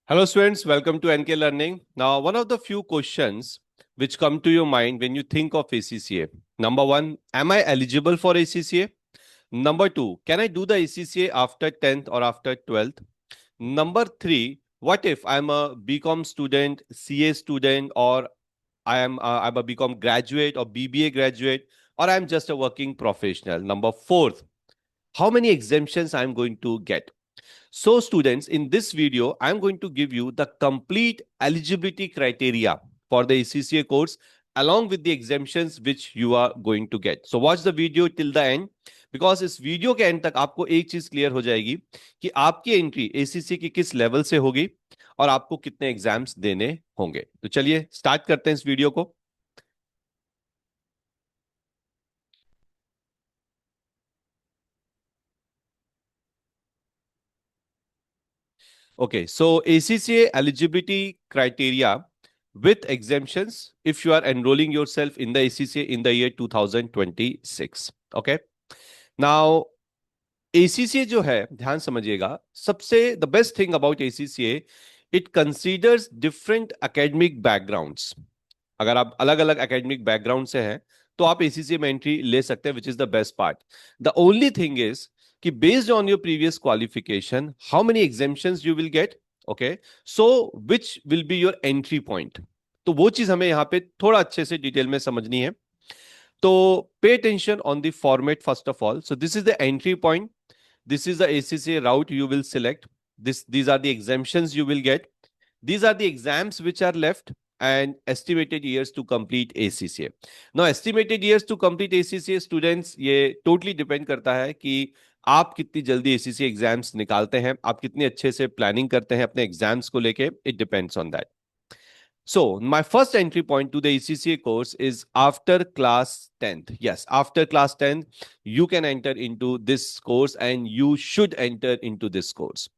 Hello students, welcome to NK Learning. Now, one of the few questions which come to your mind when you think of ACCA. Number one, am I eligible for ACCA? Number two, can I do the ACCA after 10th or after 12th? Number three, what if I'm a BCom student, CA student, or I'm a BCom graduate or BBA graduate, or I'm just a working professional? Number fourth, how many exemptions I'm going to get? So students, in this video, I'm going to give you the complete eligibility criteria for the ACCA course along with the exemptions which you are going to get. So watch the video till the end because इस video के and तक आपको एक चीज clear हो जाएगी कि आपकी एंट्री ACCA की किस लेवल से होगी और आपको कितने एग्जाम्स देने होंगे। तो चलिए स्टार्ट करते हैं इस वीडियो को। Okay, so ACCA eligibility criteria with exemptions if you are enrolling yourself in the ACCA in the year 2026. Okay. Now, ACCA जो है ध्यान समझिएगा, सबसे the best thing about ACCA, it considers different academic backgrounds. अगर आप अलग अलग academic background से हैं तो आप ACCA में एंट्री ले सकते हैं, which is the best part. The only thing is कि based on your previous qualification, how many exemptions you will get, okay? So which will be your entry point? तो वो चीज हमें यहाँ पे थोड़ा अच्छे से डिटेल में समझनी है। तो pay attention on the format first of all. So this is the entry point. This is the ACCA route you will select. These are the exemptions you will get. These are the exams which are left and estimated years to complete ACCA. Now, estimated years to complete ACCA students, ये totally depend करता है कि आप कितनी जल्दी ACCA exams निकालते हैं, आप कितने अच्छे से प्लानिंग करते हैं अपने एग्जाम्स को लेके. It depends on that. So, my first entry point to the ACCA course is after class 10th. Yes, after class 10th, you can enter into this course and you should enter into this course.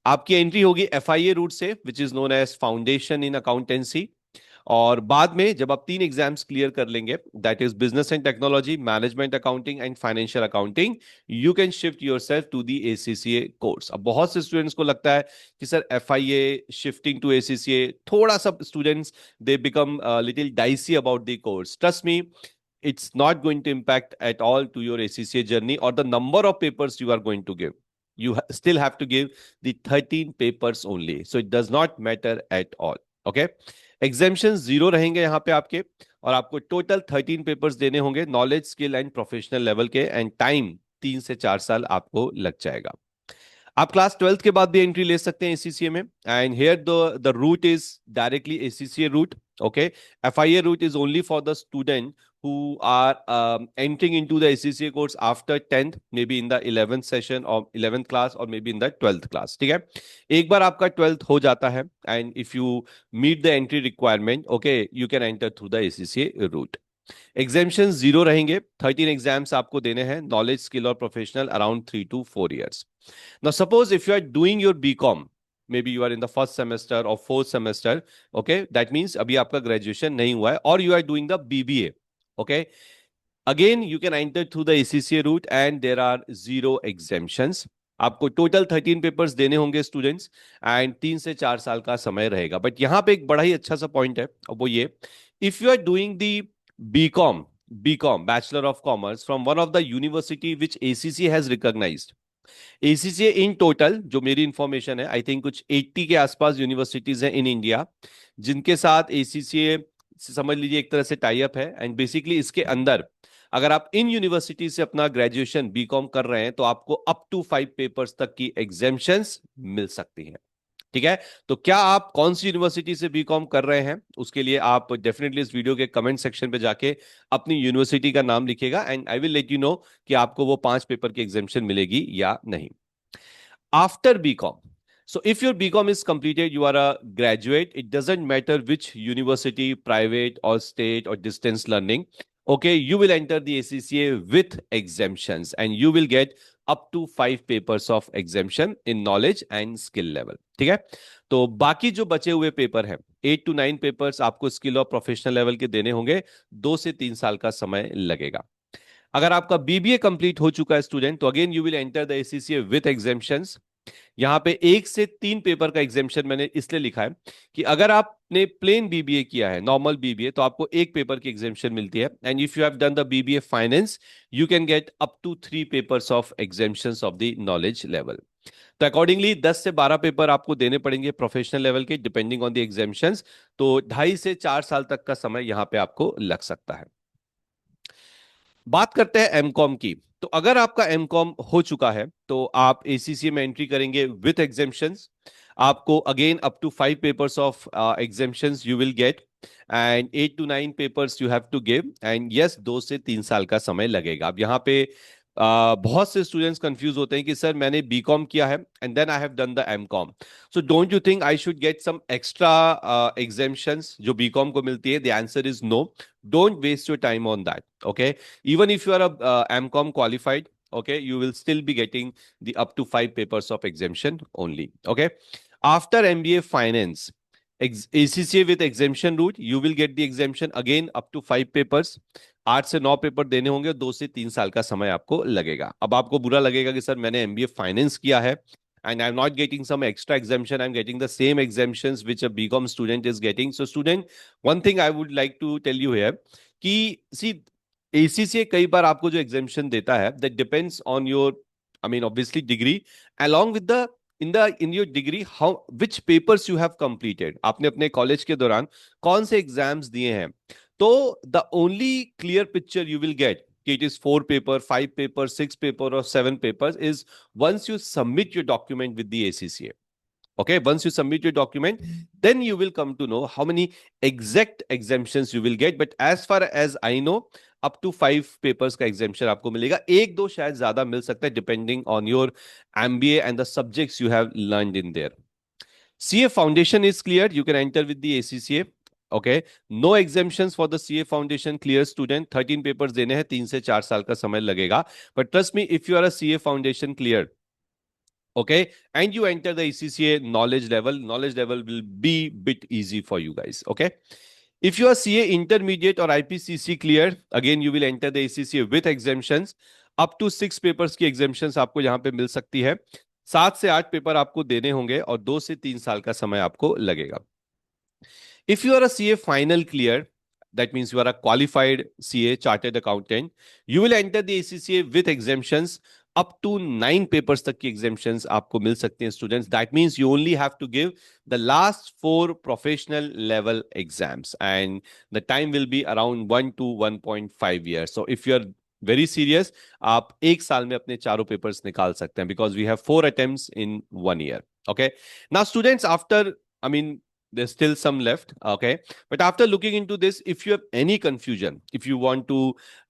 आपकी entry होगी FIA route से, which is known as foundation in accountancy, और बाद में जब आप 3 exams clear कर लेंगे, that is business and technology, management accounting and financial accounting, you can shift yourself to the ACCA course. अब बहुत से स्टूडेंट्स को लगता है कि sir FIA shifting to ACCA, थोड़ा सा students they become little dicey about the course. Trust me, it's not going to impact at all to your ACCA journey or the number of papers you are going to give. You still have to give the 13 papers only. So it does not matter at all. Okay. Exemptions 0 रहेंगे यहाँ पे आपके, और आपको total 13 papers देने होंगे knowledge, skill and professional level के, and time 3 से 4 साल आपको लग जाएगा. आप क्लास 12th के बाद भी एंट्री ले सकते हैं ACCA में, and here the route is directly ACCA route. Okay, FIA route is only for the student who are entering into the ACCA course after 10th, maybe in the 11th session or 11th class or maybe in the 12th class. ठीक है, एक बार आपका 12th हो जाता है and if you meet the entry requirement, okay, you can enter through the ACCA route. Exemptions 0 रहेंगे. 13 exams आपको देने हैं, नॉलेज, स्किल और professional, around 3 to 4 years. Now suppose if you are doing your BCom, maybe you are in the first semester or fourth semester, okay, that means abhi aapka graduation nahi hua hai, or you are doing the BBA, okay, again you can enter through the ACCA route and there are 0 exemptions. आपको total 13 papers देने होंगे students, and 3 से 4 साल का समय रहेगा. But यहां पे एक बड़ा ही अच्छा सा पॉइंट है, और वो ये, if you are doing the BCom bachelor of commerce from one of the university which ACCA has recognised. ACCA in total, जो मेरी इंफॉर्मेशन है, आई थिंक कुछ 80 के आसपास यूनिवर्सिटीज हैं इन इंडिया जिनके साथ ACCA समझ लीजिए एक तरह से टाई अप है. एंड बेसिकली इसके अंदर अगर आप इन यूनिवर्सिटी से अपना ग्रेजुएशन BCom कर रहे हैं तो आपको अप टू 5 पेपर्स तक की एग्जेम्पशंस मिल सकती हैं. ठीक है, तो क्या आप कौन सी यूनिवर्सिटी से BCom कर रहे हैं, उसके लिए आप डेफिनेटली इस वीडियो के कमेंट सेक्शन पे जाके अपनी यूनिवर्सिटी का नाम लिखिएगा, and I will let you know कि आपको वो 5 पेपर की एग्जेम्पशन मिलेगी या नहीं. After BCom, so if your BCom is completed, you are a graduate, it doesn't matter which university, private or state or distance learning, okay, you will enter the ACCA with exemptions and you will get up to 5 papers of exemption in knowledge and skill level. ठीक है, तो बाकी जो बचे हुए paper हैं 8 to 9 papers आपको skill और प्रोफेशनल लेवल के देने होंगे, 2 से 3 साल का समय लगेगा. अगर आपका BBA कंप्लीट हो चुका है स्टूडेंट, तो again you will enter the ACCA with exemptions. यहाँ पे 1 से 3 पेपर का एग्जामेशन मैंने इसलिए लिखा है कि अगर आपने प्लेन बीबीए किया है, नॉर्मल बीबीए, तो आपको 1 पेपर की एग्जामेशन मिलती है। And if you have done the BBA finance, you can get up to 3 papers of exemptions of the knowledge level. तो अकॉर्डिंगली 10 से 12 पेपर आपको देने पड़ेंगे प्रोफेशनल लेवल के, डिपेंडिंग ऑन द एग्जामेशंस। तो 2.5 से 4 साल तक का समय यहाँ पे आपको लग सकता है। बात करते हैं एमकॉम की। तो अगर आपका एमकॉम हो चुका है तो आप एसीसीए में एंट्री करेंगे विथ एग्जेम्पशंस। आपको again up to 5 papers of exemptions you will get, and 8 to 9 papers you have to give, and yes 2 से 3 साल का समय लगेगा। अब यहाँ पे बहुत से स्टूडेंट्स कंफ्यूज होते हैं कि सर मैंने बीकॉम किया है and then I have done the MCom, so don't you think I should get some extra exemptions जो बीकॉम को मिलती है? The answer is no. Don't waste your time on that, okay? Even if you are a MCOM qualified, okay, you will still be getting the up to 5 papers of exemption only, okay? After MBA Finance, ACCA with exemption route, you will get the exemption again up to 5 papers। 8 से 9 paper देने होंगे, 2 से 3 साल का समय आपको लगेगा। अब आपको बुरा लगेगा कि सर मैंने MBA फाइनेंस किया है and I'm not getting some extra exemption, I'm getting the same exemptions which a BCom student is getting. So student, one thing I would like to tell you here कि see ACCA कई बार आपको जो एग्जामेशन देता है, that depends on your, I mean obviously degree, along with the in your degree how which papers you have completed, आपने अपने college के दौरान कौन से एग्जाम्स दिए हैं। तो the only clear picture you will get कि it is 4 paper, 5 paper, 6 paper or 7 papers is once you submit your document with the ACCA. Okay, once you submit your document, then you will come to know how many exact exemptions you will get. But as far as I know, up to 5 papers का exemption आपको मिलेगा। 1-2 शायद ज्यादा मिल सकता है depending on your MBA and the subjects you have learned in there. CA foundation is clear, you can enter with the ACCA. Okay, no exemptions for the CA foundation clear student। 13 papers देने हैं, 3 से 4 साल का समय लगेगा। But trust me, if you are a CA foundation clear, okay, and you enter the ACCA knowledge level will be bit easy for you guys, okay? If you are CA intermediate or IPCC clear, again you will enter the ACCA with exemptions। up to 6 papers की exemptions आपको यहाँ पे मिल सकती है। 7 से 8 paper आपको देने होंगे और 2 से 3 साल का समय आपको लगेगा। If you are a CA final clear, that means you are a qualified CA chartered accountant, you will enter the ACCA with exemptions। up to 9 papers तक की exemptions आपको मिल सकती हैं students। That means you only have to give the last 4 professional level exams and the time will be around 1 to 1.5 years। So if you are very serious, आप 1 साल में अपने चारों papers निकाल सकते हैं because we have 4 attempts in 1 year। Okay, now students, after, I mean, there's still some left, okay, but after looking into this, if you have any confusion, if you want to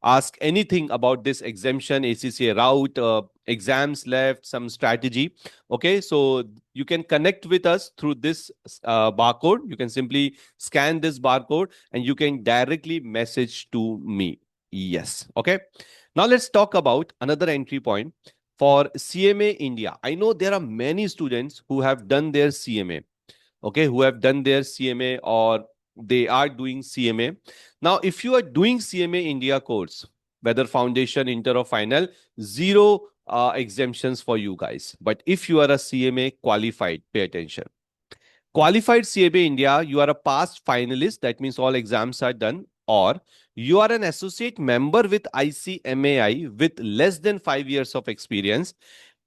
ask anything about this exemption, ACCA route, exams left, some strategy, okay, so you can connect with us through this barcode। You can simply scan this barcode and you can directly message to me, yes, okay? Now let's talk about another entry point for CMA India। I know there are many students who have done their CMA, okay, who have done their CMA or they are doing CMA. Now, if you are doing CMA India course, whether foundation, inter or final, zero exemptions for you guys. But if you are a CMA qualified, pay attention. Qualified CMA India, you are a past finalist, that means all exams are done, or you are an associate member with ICMAI with less than 5 years of experience,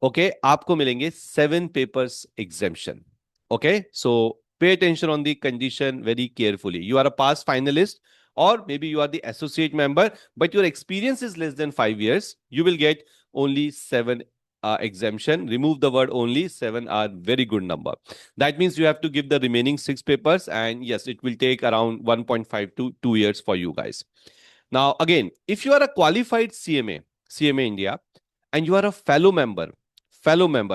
okay, आपको मिलेंगे 7 papers exemption। Okay, so pay attention on the condition very carefully। You are a past finalist, or maybe you are the associate member, but your experience is less than 5 years, you will get only 7 exemption। Remove the word only, 7 are very good number। That means you have to give the remaining 6 papers, and yes, it will take around 1.5 to 2 years for you guys। Now, again, if you are a qualified CMA India, and you are a fellow member,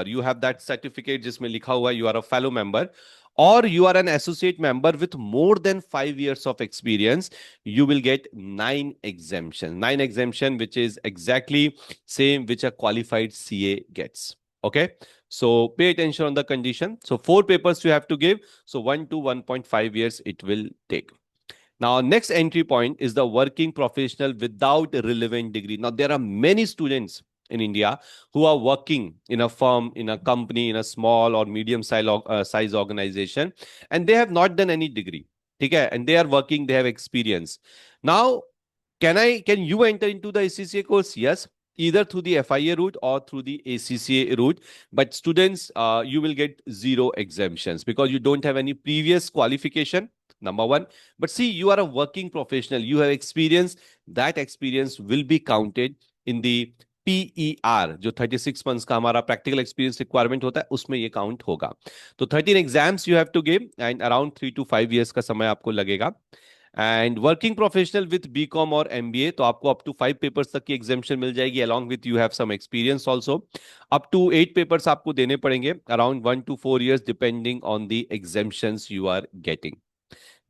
you have that certificate जिसमें लिखा हुआ you are a fellow member, or you are an associate member with more than 5 years of experience, you will get 9 exemptions। 9 exemption, which is exactly same which a qualified CA gets, okay? So pay attention on the condition। So 4 papers you have to give, so 1 to 1.5 years it will take। Now, next entry point is the working professional without a relevant degree। Now, there are many students in India who are working in a firm, in a company, in a small or medium size organization, and they have not done any degree. Okay, and they are working, they have experience. Now, can you enter into the ACCA course? Yes, either through the FIA route or through the ACCA route. But students, you will get zero exemptions because you don't have any previous qualification. Number one. But see, you are a working professional. You have experience. That experience will be counted in the PER, जो 36 months का हमारा practical experience requirement होता है, उसमें ये count होगा. तो 13 exams you have to give and around 3 to 5 years का समय आपको लगेगा. And working professional with BCom और एमबीए तो आपको अप टू 5 पेपर्स तक की एग्जामेशन मिल जाएगी. Along with you have some experience also. Up to 8 papers आपको देने पड़ेंगे around 1 to 4 years depending on the exemptions you are getting.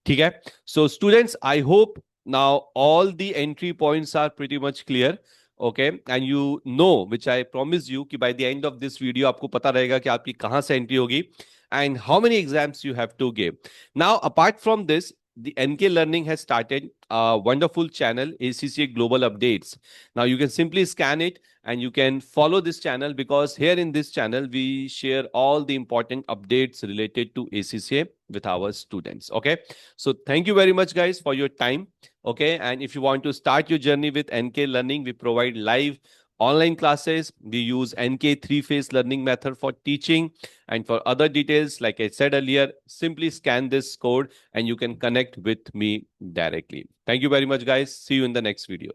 ठीक है. So students, I hope now all the entry points are pretty much clear. Okay, and you know which I promise you कि by the end of this video आपको पता रहेगा कि आपकी कहां से एंट्री होगी and how many exams you have to give. Now, apart from this, the NK Learning has started a wonderful channel, ACCA Global Updates. Now, you can simply scan it and you can follow this channel because here in this channel, we share all the important updates related to ACCA with our students. Okay. So, thank you very much, guys, for your time. Okay. And if you want to start your journey with NK Learning, we provide live online classes. We use NK three-phase learning method for teaching. And for other details, like I said earlier, simply scan this code and you can connect with me directly. Thank you very much, guys. See you in the next video.